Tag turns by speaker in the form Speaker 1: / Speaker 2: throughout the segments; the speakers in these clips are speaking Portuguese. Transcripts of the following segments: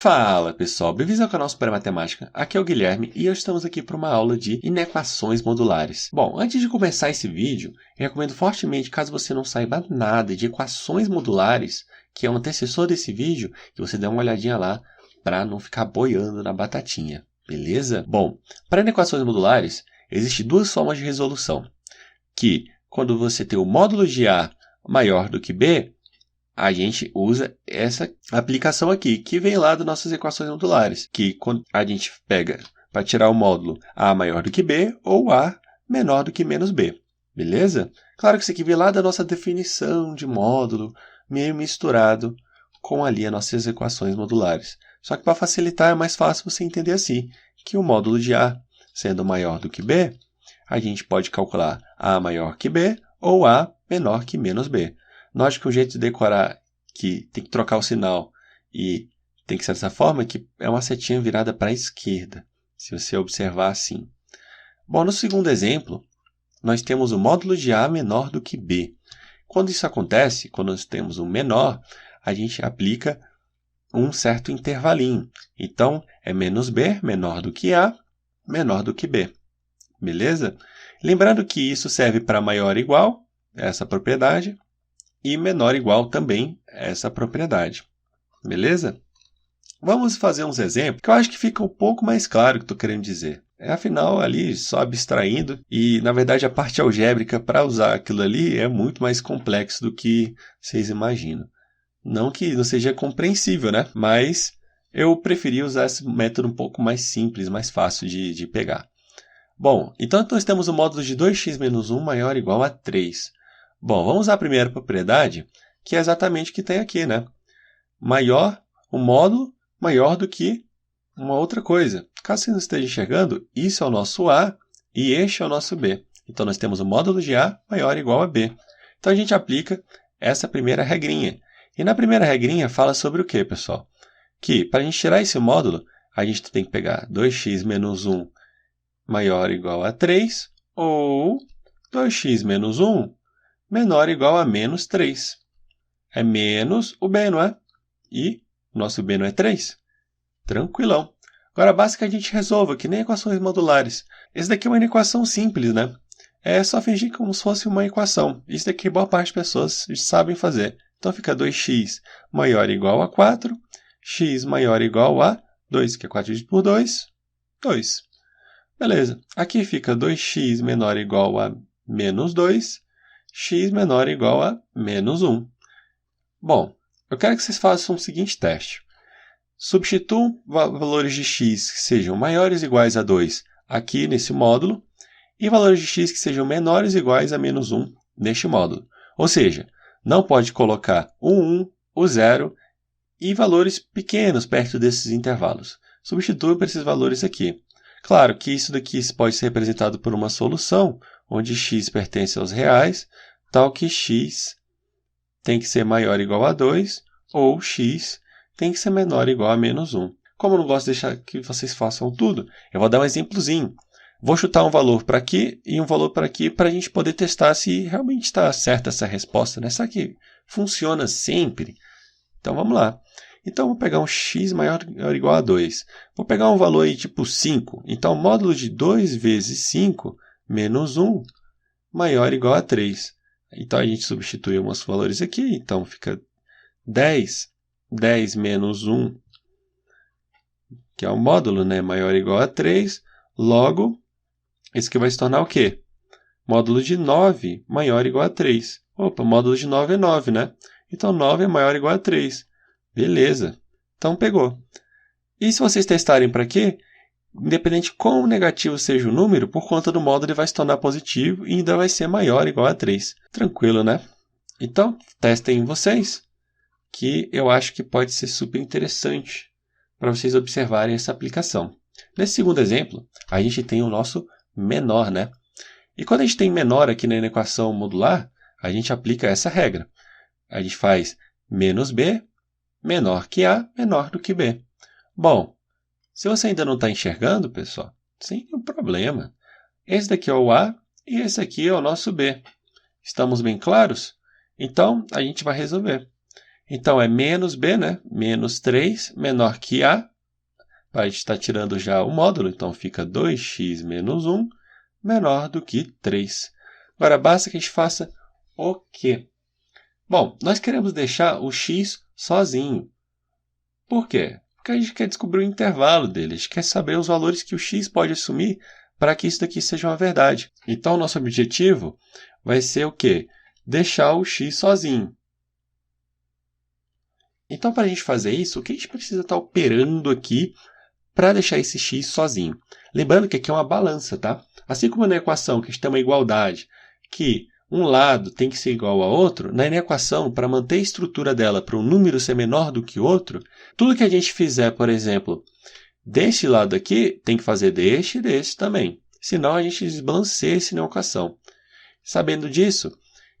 Speaker 1: Fala pessoal, bem-vindos ao canal Super Matemática, aqui é o Guilherme e hoje estamos aqui para uma aula de inequações modulares. Bom, antes de começar esse vídeo, eu recomendo fortemente, caso você não saiba nada de equações modulares, que é um antecessor desse vídeo, que você dê uma olhadinha lá para não ficar boiando na batatinha, beleza? Bom, para inequações modulares, existem duas formas de resolução, que quando você tem o módulo de A maior do que B, a gente usa essa aplicação aqui, que vem lá das nossas equações modulares, que quando a gente pega para tirar o módulo A maior do que B ou A menor do que menos B, beleza? Claro que isso aqui vem lá da nossa definição de módulo, meio misturado com ali as nossas equações modulares. Só que para facilitar é mais fácil você entender assim, que o módulo de A sendo maior do que B, a gente pode calcular A maior que B ou A menor que menos B. Note que o jeito de decorar que tem que trocar o sinal e tem que ser dessa forma, que é uma setinha virada para a esquerda, se você observar assim. Bom, no segundo exemplo, nós temos o módulo de A menor do que B. Quando isso acontece, quando nós temos um menor, a gente aplica um certo intervalinho. Então, é menos B menor do que A, menor do que B. Beleza? Lembrando que isso serve para maior ou igual, essa propriedade, e menor ou igual também essa propriedade. Beleza? Vamos fazer uns exemplos que eu acho que fica um pouco mais claro o que estou querendo dizer. Afinal, ali só abstraindo, e na verdade a parte algébrica para usar aquilo ali é muito mais complexo do que vocês imaginam. Não que não seja compreensível, né? Mas eu preferi usar esse método um pouco mais simples, mais fácil de pegar. Bom, então nós temos o módulo de 2x menos 1 maior ou igual a 3. Bom, vamos usar a primeira propriedade, que é exatamente o que tem aqui, né? Maior, o módulo maior do que uma outra coisa. Caso você não esteja enxergando, isso é o nosso A e este é o nosso B. Então, nós temos o módulo de A maior ou igual a B. Então, a gente aplica essa primeira regrinha. E na primeira regrinha fala sobre o quê, pessoal? Que para a gente tirar esse módulo, a gente tem que pegar 2x menos 1 maior ou igual a 3 ou 2x menos 1 menor ou igual a menos 3. É menos o B, não é? E nosso B não é 3. Tranquilão. Agora, basta que a gente resolva, que nem equações modulares. Esse daqui é uma equação simples, né? É só fingir como se fosse uma equação. Isso daqui boa parte das pessoas sabem fazer. Então, fica 2x maior ou igual a 4, x maior ou igual a 2, que é 4 dividido por 2, 2. Beleza. Aqui fica 2x menor ou igual a menos 2, x menor ou igual a menos 1. Bom, eu quero que vocês façam o seguinte teste. Substituam valores de x que sejam maiores ou iguais a 2 aqui nesse módulo e valores de x que sejam menores ou iguais a menos 1 neste módulo. Ou seja, não pode colocar o 1, o 0 e valores pequenos perto desses intervalos. Substituam por esses valores aqui. Claro que isso daqui pode ser representado por uma solução, onde x pertence aos reais, tal que x tem que ser maior ou igual a 2, ou x tem que ser menor ou igual a menos 1. Como eu não gosto de deixar que vocês façam tudo, eu vou dar um exemplozinho. Vou chutar um valor para aqui e um valor para aqui para a gente poder testar se realmente está certa essa resposta, né? Será que funciona sempre? Então, vamos lá. Então, vou pegar um x maior ou igual a 2. Vou pegar um valor aí tipo 5. Então, módulo de 2 vezes 5 menos 1 maior ou igual a 3. Então, a gente substitui alguns valores aqui. Então, fica 10. 10 menos 1, que é o módulo, né? Maior ou igual a 3. Logo, esse aqui vai se tornar o quê? Módulo de 9 maior ou igual a 3. Opa, módulo de 9 é 9, né? Então, 9 é maior ou igual a 3. Beleza. Então, pegou. E se vocês testarem para quê? Independente de quão negativo seja o número, por conta do módulo ele vai se tornar positivo e ainda vai ser maior ou igual a 3. Tranquilo, né? Então, testem vocês, que eu acho que pode ser super interessante para vocês observarem essa aplicação. Nesse segundo exemplo, a gente tem o nosso menor, né? E quando a gente tem menor aqui na equação modular, a gente aplica essa regra. A gente faz menos b menor que a, menor do que b. Bom, se você ainda não está enxergando, pessoal, sem nenhum problema. Esse daqui é o a e esse aqui é o nosso b. Estamos bem claros? Então, a gente vai resolver. Então, é menos b, né? Menos 3 menor que a. A gente está tirando já o módulo, então fica 2x menos 1 menor do que 3. Agora, basta que a gente faça o quê? Bom, nós queremos deixar o x sozinho. Por quê? Porque a gente quer descobrir o intervalo dele, a gente quer saber os valores que o x pode assumir para que isso daqui seja uma verdade. Então, nosso objetivo vai ser o quê? Deixar o x sozinho. Então, para a gente fazer isso, o que a gente precisa estar operando aqui para deixar esse x sozinho? Lembrando que aqui é uma balança, tá? Assim como na equação que a gente tem uma igualdade, que um lado tem que ser igual ao outro, na equação, para manter a estrutura dela para um número ser menor do que o outro, tudo que a gente fizer, por exemplo, deste lado aqui, tem que fazer deste e deste também. Senão a gente desbalanceia essa equação. Sabendo disso,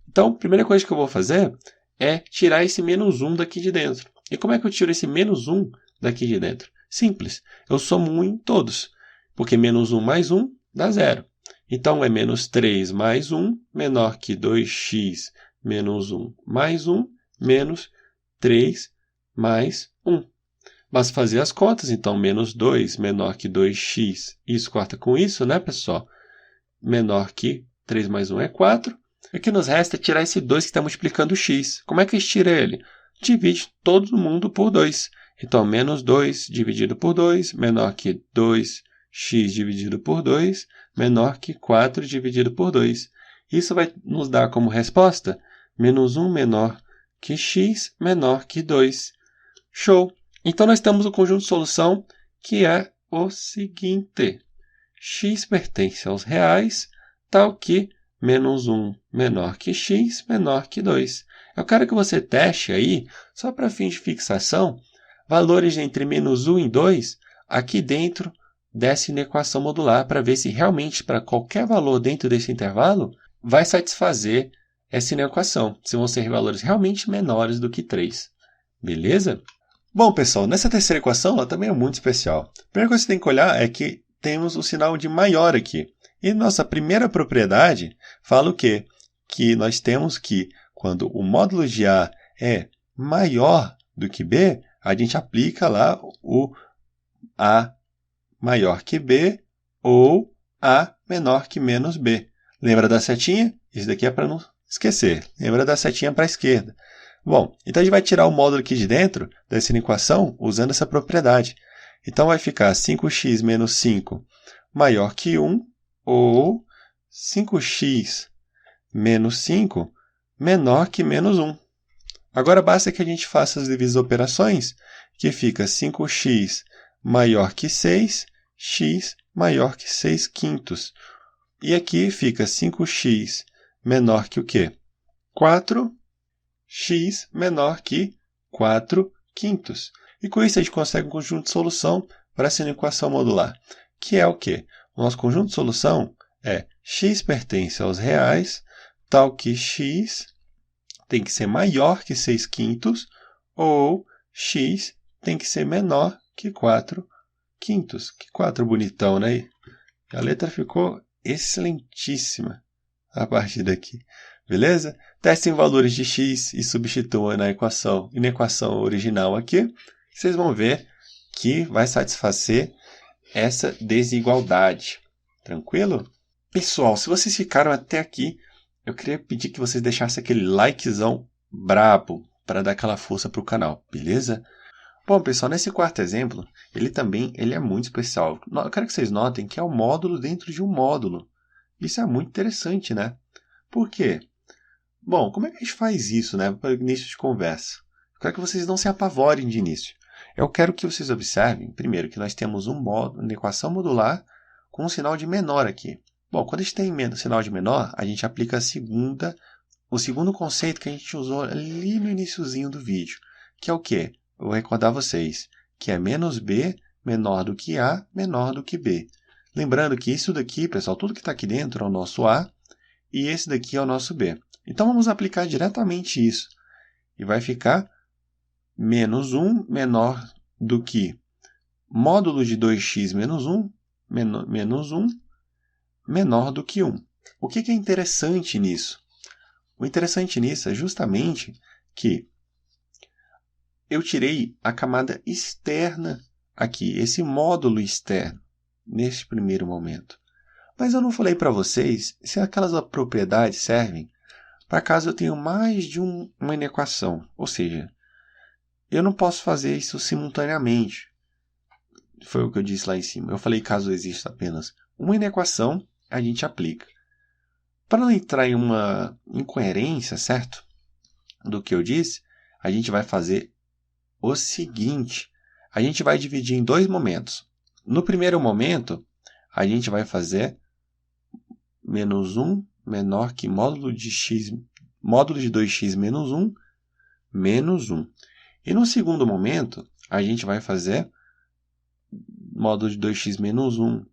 Speaker 1: então a primeira coisa que eu vou fazer é tirar esse menos 1 daqui de dentro. E como é que eu tiro esse menos 1 daqui de dentro? Simples, eu somo 1 em todos, porque menos 1 mais 1 dá 0. Então, é menos 3 mais 1 menor que 2x menos 1 mais 1 menos 3 mais 1. Basta fazer as contas, então, menos 2 menor que 2x, isso corta com isso, né, pessoal? Menor que 3 mais 1 é 4. O que nos resta é tirar esse 2 que está multiplicando o x. Como é que a gente tira ele? Divide todo mundo por 2. Então, menos 2 dividido por 2, menor que 2x dividido por 2, menor que 4 dividido por 2. Isso vai nos dar como resposta menos 1 menor que x menor que 2. Show! Então, nós temos o conjunto de solução que é o seguinte. X pertence aos reais, tal que menos 1 menor que x menor que 2. Eu quero que você teste aí, só para fins de fixação, valores entre menos 1 e 2 aqui dentro dessa equação modular, para ver se realmente, para qualquer valor dentro desse intervalo, vai satisfazer essa equação, se vão ser valores realmente menores do que 3. Beleza? Bom, pessoal, nessa terceira equação, ela também é muito especial. A primeira coisa que você tem que olhar é que temos o sinal de maior aqui. E nossa primeira propriedade fala o quê? Que nós temos que, quando o módulo de A é maior do que B, a gente aplica lá o A maior que B ou A menor que menos B. Lembra da setinha? Isso daqui é para não esquecer. Lembra da setinha para a esquerda. Bom, então a gente vai tirar o módulo aqui de dentro dessa equação usando essa propriedade. Então vai ficar 5x menos 5 maior que 1 ou 5x menos 5 menor que menos 1. Agora basta que a gente faça as devidas operações, que fica 5x maior que 6, x maior que 6 quintos. E aqui fica 5x menor que o quê? 4, x menor que 4 quintos. E com isso a gente consegue um conjunto de solução para essa equação modular, que é o quê? O nosso conjunto de solução é x pertence aos reais, tal que x tem que ser maior que 6 quintos, ou x tem que ser menor que 4 quintos. Que 4 bonitão, né? A letra ficou excelentíssima a partir daqui. Beleza? Testem valores de x e substituam na equação original aqui. Vocês vão ver que vai satisfazer essa desigualdade. Tranquilo? Pessoal, se vocês ficaram até aqui, eu queria pedir que vocês deixassem aquele likezão brabo para dar aquela força para o canal, beleza? Bom, pessoal, nesse quarto exemplo, ele é muito especial. Eu quero que vocês notem que é um módulo dentro de um módulo. Isso é muito interessante, né? Por quê? Bom, como é que a gente faz isso, né, para o início de conversa? Eu quero que vocês não se apavorem de início. Eu quero que vocês observem, primeiro, que nós temos uma equação modular com um sinal de menor aqui. Bom, quando a gente tem sinal de menor, a gente aplica o segundo conceito que a gente usou ali no iniciozinho do vídeo, que é o quê? Eu vou recordar vocês, que é menos B menor do que A menor do que B. Lembrando que isso daqui, pessoal, tudo que está aqui dentro é o nosso A e esse daqui é o nosso B. Então, vamos aplicar diretamente isso. E vai ficar menos 1 menor do que módulo de 2x menos 1, menos 1 menor do que 1. O que é interessante nisso? O interessante nisso é justamente que eu tirei a camada externa aqui, esse módulo externo, neste primeiro momento. Mas eu não falei para vocês se aquelas propriedades servem para caso eu tenha mais de uma inequação. Ou seja, eu não posso fazer isso simultaneamente. Foi o que eu disse lá em cima. Eu falei caso exista apenas uma inequação, a gente aplica. Para não entrar em uma incoerência, certo? Do que eu disse, a gente vai fazer o seguinte. A gente vai dividir em dois momentos. No primeiro momento, a gente vai fazer menos 1 menor que módulo de 2x menos 1, menos 1. E no segundo momento, a gente vai fazer módulo de 2x menos 1,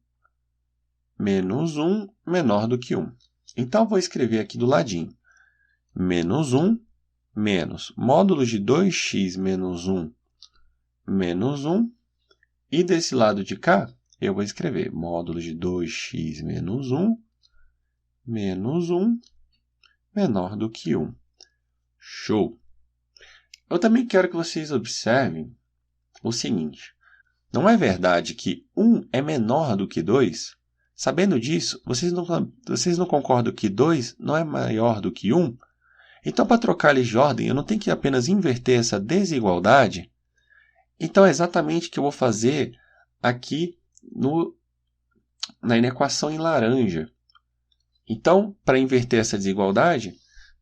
Speaker 1: menos 1 menor do que 1. Então, vou escrever aqui do ladinho. Menos 1 menos módulo de 2x menos 1, menos 1. E desse lado de cá, eu vou escrever módulo de 2x menos 1, menos 1, menor do que 1. Show! Eu também quero que vocês observem o seguinte. Não é verdade que 1 é menor do que 2? Sabendo disso, vocês não concordam que 2 não é maior do que 1? Então, para trocar eles de ordem, eu não tenho que apenas inverter essa desigualdade? Então, é exatamente o que eu vou fazer aqui na inequação em laranja. Então, para inverter essa desigualdade,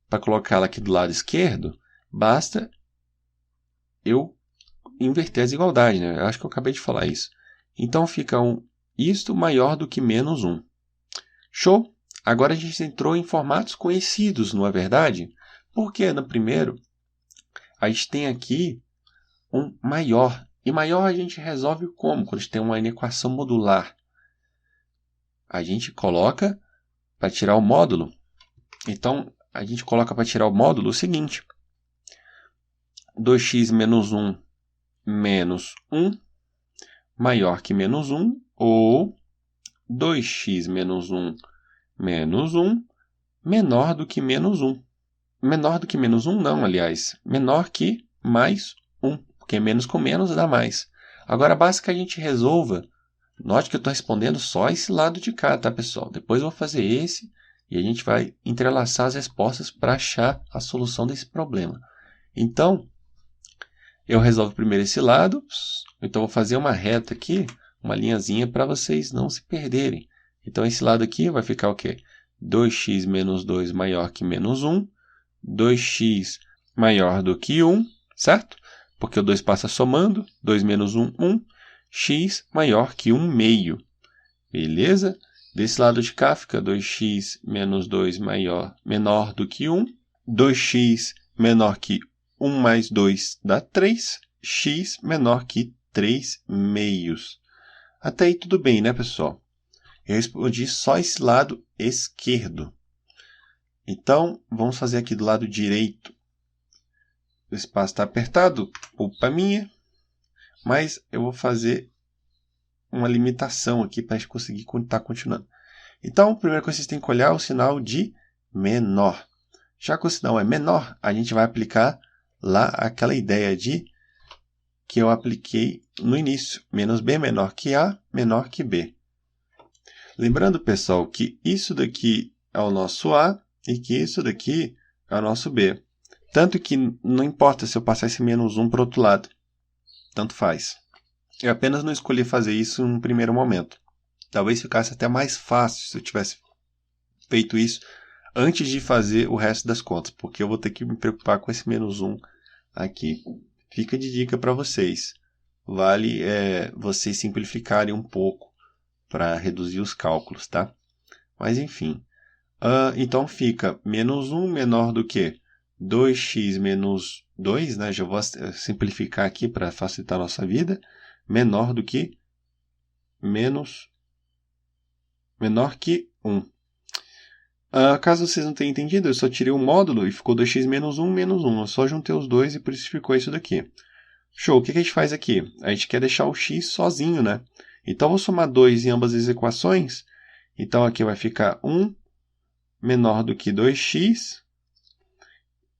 Speaker 1: para colocá-la aqui do lado esquerdo, basta eu inverter a desigualdade, né? Eu acho que eu acabei de falar isso. Então, fica isto maior do que menos 1. Show? Agora a gente entrou em formatos conhecidos, não é verdade? Porque no primeiro, a gente tem aqui um maior. E maior a gente resolve como? Quando a gente tem uma inequação modular. A gente coloca para tirar o módulo. Então, a gente coloca para tirar o módulo o seguinte. 2x menos 1 menos 1 maior que menos 1. Ou 2x menos 1 menos 1 menor do que menos 1. Menor do que menos 1 não, aliás. Menor que mais 1. Porque menos com menos dá mais. Agora, basta que a gente resolva. Note que eu estou respondendo só esse lado de cá, tá, pessoal? Depois eu vou fazer esse e a gente vai entrelaçar as respostas para achar a solução desse problema. Então, eu resolvo primeiro esse lado. Então, eu vou fazer uma reta aqui, uma linhazinha para vocês não se perderem. Então, esse lado aqui vai ficar o quê? 2x menos 2 maior que menos 1. 2x maior do que 1, certo? Porque o 2 passa somando. 2 menos 1, 1. X maior que 1 meio. Beleza? Desse lado de cá fica 2x menos 2 menor do que 1. 2x menor que 1 mais 2 dá 3. X menor que 3 meios. Até aí tudo bem, né, pessoal? Eu respondi só esse lado esquerdo. Então, vamos fazer aqui do lado direito. O espaço está apertado, culpa minha. Mas eu vou fazer uma limitação aqui para a gente conseguir estar continuando. Então, a primeira coisa que vocês têm que olhar é o sinal de menor. Já que o sinal é menor, a gente vai aplicar lá aquela ideia que eu apliquei no início. Menos b menor que a, menor que b. Lembrando, pessoal, que isso daqui é o nosso a e que isso daqui é o nosso b. Tanto que não importa se eu passar esse menos 1 para o outro lado. Tanto faz. Eu apenas não escolhi fazer isso no primeiro momento. Talvez ficasse até mais fácil se eu tivesse feito isso antes de fazer o resto das contas, porque eu vou ter que me preocupar com esse menos 1 aqui. Fica de dica para vocês. Vale vocês simplificarem um pouco para reduzir os cálculos, tá? Mas enfim. Então fica menos 1 menor do que 2x menos 2, né? Já vou simplificar aqui para facilitar a nossa vida. Menor do que menor que 1. Caso vocês não tenham entendido, eu só tirei o módulo e ficou 2x menos 1 menos 1. Eu só juntei os dois e por isso ficou isso daqui. Show! O que a gente faz aqui? A gente quer deixar o x sozinho, né? Então, eu vou somar 2 em ambas as equações. Então, aqui vai ficar 1 menor do que 2x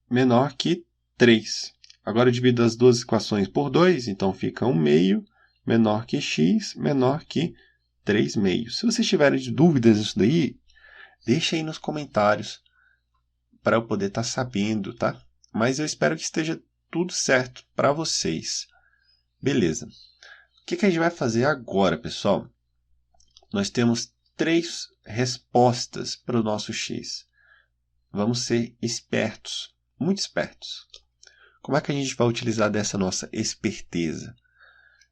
Speaker 1: menor que 3. Agora eu divido as duas equações por 2, então fica 1 meio menor que x menor que 3 meios. Se vocês tiverem dúvidas disso daí, deixa aí nos comentários para eu poder estar sabendo, tá? Mas eu espero que esteja tudo certo para vocês. Beleza. O que a gente vai fazer agora, pessoal? Nós temos 3 respostas para o nosso x. Vamos ser espertos, muito espertos. Como é que a gente vai utilizar dessa nossa esperteza?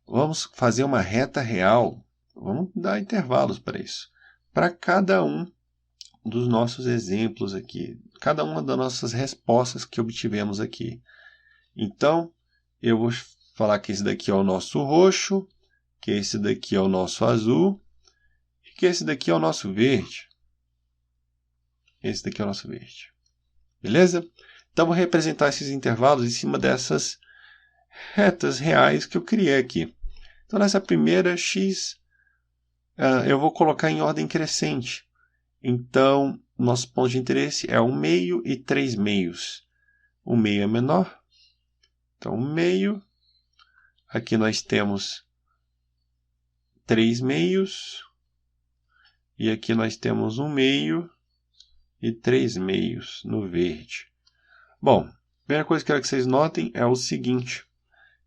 Speaker 1: Vamos fazer uma reta real, vamos dar intervalos para isso, para cada um dos nossos exemplos aqui, cada uma das nossas respostas que obtivemos aqui. Então, eu vou falar que esse daqui é o nosso roxo, que esse daqui é o nosso azul, e que esse daqui é o nosso verde. Esse daqui é o nosso verde. Beleza? Então, vou representar esses intervalos em cima dessas retas reais que eu criei aqui. Então, nessa primeira x, eu vou colocar em ordem crescente. Então, nosso ponto de interesse é 1 meio e 3 meios. O meio é menor. Então, 1 meio. Aqui nós temos 3 meios. E aqui nós temos 1 meio e 3 meios no verde. Bom, a primeira coisa que eu quero que vocês notem é o seguinte,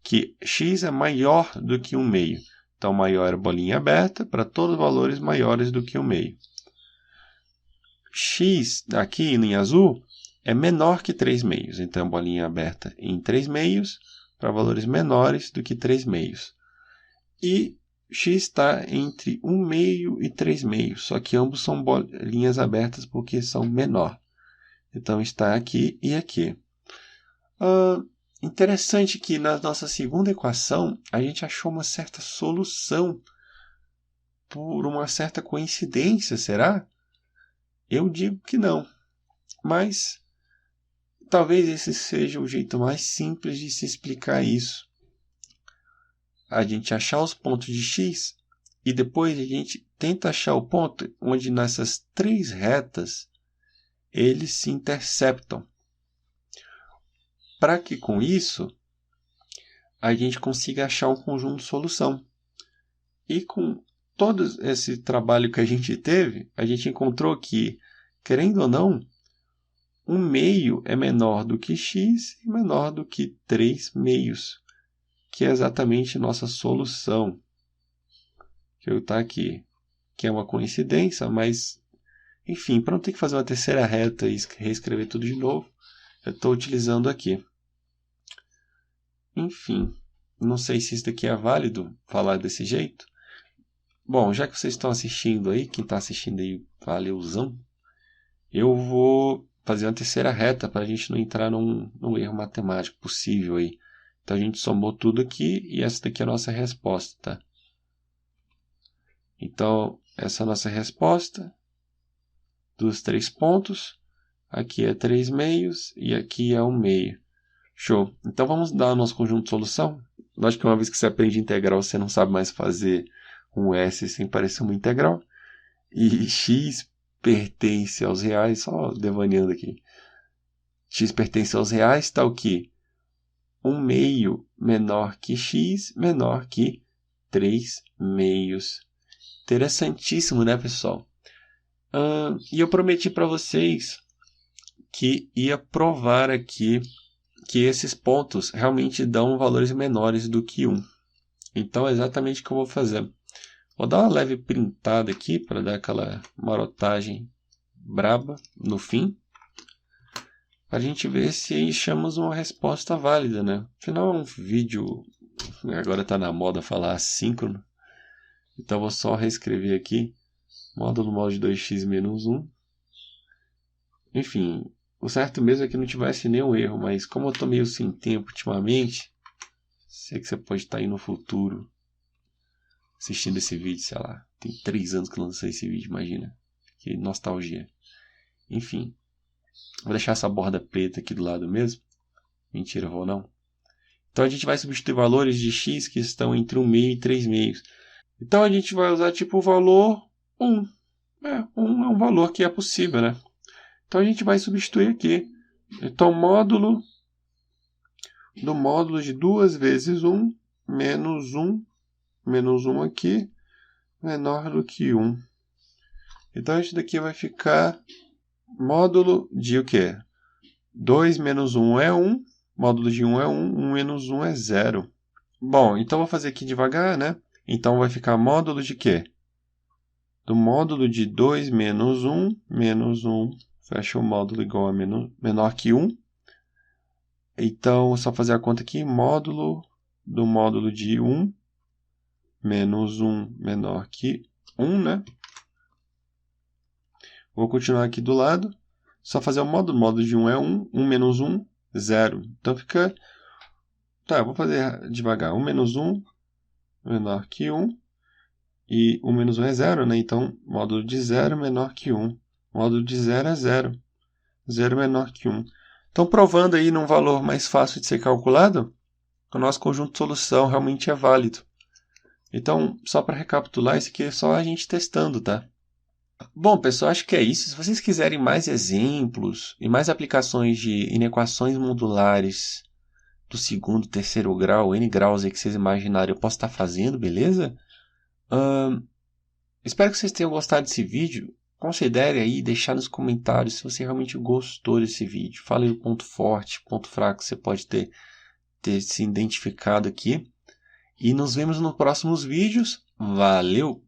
Speaker 1: que x é maior do que 1 meio. Então, maior é bolinha aberta para todos os valores maiores do que 1 meio. X, aqui em azul, é menor que 3 meios. Então, bolinha aberta em 3 meios para valores menores do que 3 meios. E x está entre 1 meio e 3 meios, só que ambos são bolinhas abertas porque são menor. Então, está aqui e aqui. Interessante que na nossa segunda equação, a gente achou uma certa solução por uma certa coincidência, será? Eu digo que não, mas talvez esse seja o jeito mais simples de se explicar isso. A gente achar os pontos de x e depois a gente tenta achar o ponto onde nessas 3 retas eles se interceptam. Para que com isso a gente consiga achar um conjunto de solução. E com todo esse trabalho que a gente teve, a gente encontrou que, querendo ou não, 1 meio é menor do que x e menor do que 3 meios, que é exatamente nossa solução, que está aqui, que é uma coincidência, mas, enfim, para não ter que fazer uma terceira reta e reescrever tudo de novo, eu estou utilizando aqui. Enfim, não sei se isso daqui é válido falar desse jeito. Bom, já que vocês estão assistindo aí, quem está assistindo aí, valeuzão, eu vou fazer uma terceira reta para a gente não entrar num erro matemático possível aí. Então, a gente somou tudo aqui e essa daqui é a nossa resposta, tá? Então, essa é a nossa resposta dos 3 pontos. Aqui é 3 meios e aqui é 1 meio. Show! Então, vamos dar o nosso conjunto de solução? Lógico que uma vez que você aprende integral, você não sabe mais fazer um S sem parecer uma integral. E x pertence aos reais, só devaneando aqui. X pertence aos reais, está o quê? 1 meio menor que x, menor que 3 meios. Interessantíssimo, né, pessoal? E eu prometi para vocês que ia provar aqui que esses pontos realmente dão valores menores do que 1. Então, é exatamente o que eu vou fazer. Vou dar uma leve printada aqui para dar aquela marotagem braba no fim. Para a gente ver se achamos uma resposta válida, né? Afinal, é um vídeo... Agora está na moda falar assíncrono. Então, vou só reescrever aqui. Módulo mod 2x menos 1. Enfim, o certo mesmo é que não tivesse nenhum erro. Mas como eu estou meio sem tempo ultimamente... Sei que você pode estar aí no futuro assistindo esse vídeo, sei lá. Tem 3 anos que eu lancei esse vídeo, imagina. Que nostalgia. Enfim. Vou deixar essa borda preta aqui do lado mesmo. Mentira, vou não. Então a gente vai substituir valores de x que estão entre 1 meio e 3 meios. Então a gente vai usar tipo o valor 1. 1 é um valor que é possível, né? Então a gente vai substituir aqui. Então módulo do módulo de 2 vezes 1 menos 1 aqui, menor do que 1. Então, isso daqui vai ficar módulo de o quê? 2 menos 1 é 1, módulo de 1 é 1, 1 menos 1 é 0. Bom, então vou fazer aqui devagar, né? Então vai ficar módulo de quê? Do módulo de 2 menos 1, fecha o módulo igual a menor que 1. Então, é só fazer a conta aqui, módulo do módulo de 1 menos 1 menor que 1, né? Vou continuar aqui do lado, só fazer o módulo de 1 é 1, 1 menos 1, 0. Então fica... Tá, eu vou fazer devagar, 1 menos 1 menor que 1, e 1 menos 1 é 0, né? Então, módulo de 0 menor que 1. Módulo de 0 é 0. 0 menor que 1. Então, provando aí num valor mais fácil de ser calculado, o nosso conjunto de solução realmente é válido. Então, só para recapitular, isso aqui é só a gente testando, tá? Bom, pessoal, acho que é isso. Se vocês quiserem mais exemplos e mais aplicações de inequações modulares do segundo, terceiro grau, N graus aí que vocês imaginarem, eu posso estar fazendo, beleza? Espero que vocês tenham gostado desse vídeo. Considere aí deixar nos comentários se você realmente gostou desse vídeo. Fale o ponto forte, ponto fraco que você pode ter se identificado aqui. E nos vemos nos próximos vídeos. Valeu!